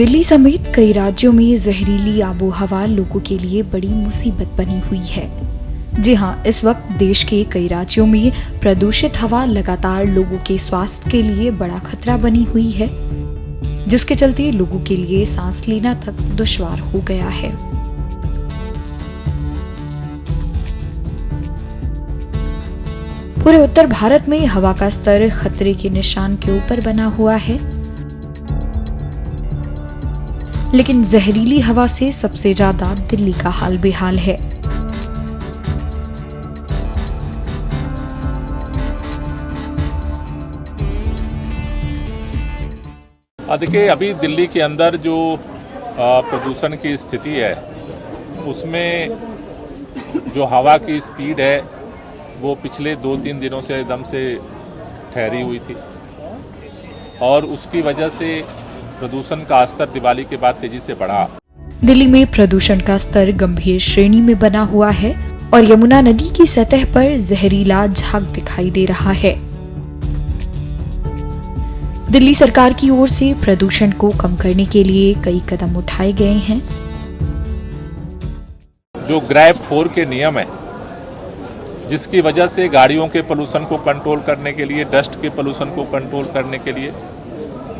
दिल्ली समेत कई राज्यों में जहरीली आबोहवा लोगों के लिए बड़ी मुसीबत बनी हुई है। जी हाँ, इस वक्त देश के कई राज्यों में प्रदूषित हवा लगातार लोगों के स्वास्थ्य के लिए बड़ा खतरा बनी हुई है, जिसके चलते लोगों के लिए सांस लेना तक दुश्वार हो गया है। पूरे उत्तर भारत में हवा का स्तर खतरे के निशान के ऊपर बना हुआ है, लेकिन जहरीली हवा से सबसे ज्यादा दिल्ली का हाल बेहाल है। देखिए, अभी दिल्ली के अंदर जो प्रदूषण की स्थिति है, उसमें जो हवा की स्पीड है वो पिछले 2-3 दिनों से एकदम से ठहरी हुई थी और उसकी वजह से प्रदूषण का स्तर दिवाली के बाद तेजी से बढ़ा। दिल्ली में प्रदूषण का स्तर गंभीर श्रेणी में बना हुआ है और यमुना नदी की सतह पर जहरीला झाग दिखाई दे रहा है। दिल्ली सरकार की ओर से प्रदूषण को कम करने के लिए कई कदम उठाए गए हैं। जो ग्रैब 4 के नियम है, जिसकी वजह से गाड़ियों के पोल्यूशन को कंट्रोल करने के लिए, डस्ट के पोल्यूशन को कंट्रोल करने के लिए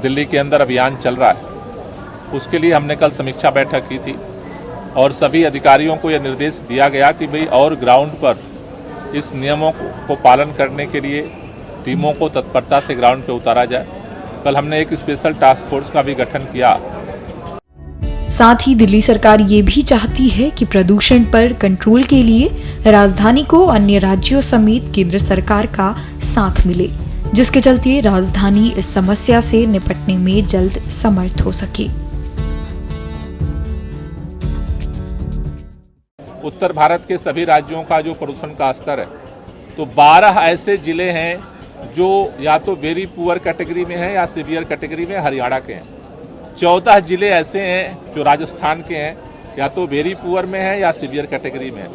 दिल्ली के अंदर अभियान चल रहा है। उसके लिए हमने कल समीक्षा बैठक की थी और सभी अधिकारियों को यह निर्देश दिया गया कि भाई और ग्राउंड पर इस नियमों को पालन करने के लिए टीमों को तत्परता से ग्राउंड पर उतारा जाए। कल हमने एक स्पेशल टास्क फोर्स का भी गठन किया। साथ ही दिल्ली सरकार ये भी चाहती है कि प्रदूषण पर कंट्रोल के लिए राजधानी को अन्य राज्यों समेत केंद्र सरकार का साथ मिले, जिसके चलते राजधानी इस समस्या से निपटने में जल्द समर्थ हो सके। उत्तर भारत के सभी राज्यों का जो प्रदूषण का स्तर है, तो 12 ऐसे जिले हैं जो या तो वेरी पुअर कैटेगरी में हैं या सीवियर कैटेगरी में हरियाणा के हैं। 14 जिले ऐसे हैं जो राजस्थान के हैं, या तो वेरी पुअर में है या सीवियर कैटेगरी में है।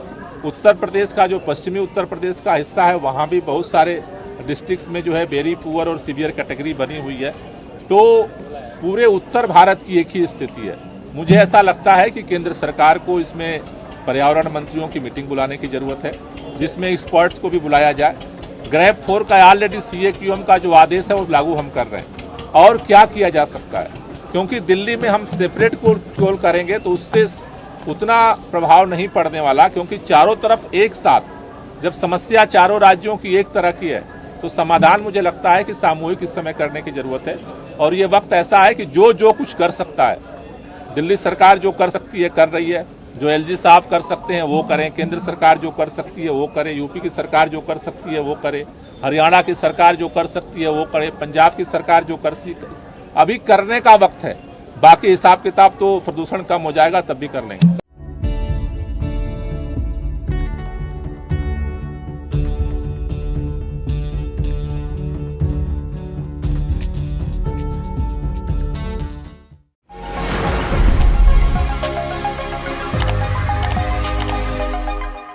उत्तर प्रदेश का जो पश्चिमी उत्तर प्रदेश का हिस्सा है, वहाँ भी बहुत सारे डिस्ट्रिक्ट्स में जो है वेरी पुअर और सीवियर कैटेगरी बनी हुई है। तो पूरे उत्तर भारत की एक ही स्थिति है। मुझे ऐसा लगता है कि केंद्र सरकार को इसमें पर्यावरण मंत्रियों की मीटिंग बुलाने की जरूरत है, जिसमें एक्सपर्ट्स को भी बुलाया जाए। ग्रैब 4 का ऑलरेडी CAQM का जो आदेश है वो लागू हम कर रहे हैं। और क्या किया जा सकता है, क्योंकि दिल्ली में हम सेपरेट कंट्रोल करेंगे तो उससे उतना प्रभाव नहीं पड़ने वाला, क्योंकि चारों तरफ एक साथ जब समस्या चारों राज्यों की एक तरह की है तो समाधान मुझे लगता है कि सामूहिक इस समय करने की जरूरत है। और ये वक्त ऐसा है कि जो कुछ कर सकता है, दिल्ली सरकार जो कर सकती है कर रही है। जो LG साहब कर सकते हैं वो करें, केंद्र सरकार जो कर सकती है वो करे, यूपी की सरकार जो कर सकती है वो करे, हरियाणा की सरकार जो कर सकती है वो करे, पंजाब की सरकार जो कर सकती, अभी करने का वक्त है। बाकी हिसाब किताब तो प्रदूषण कम हो जाएगा तब भी कर लेंगे।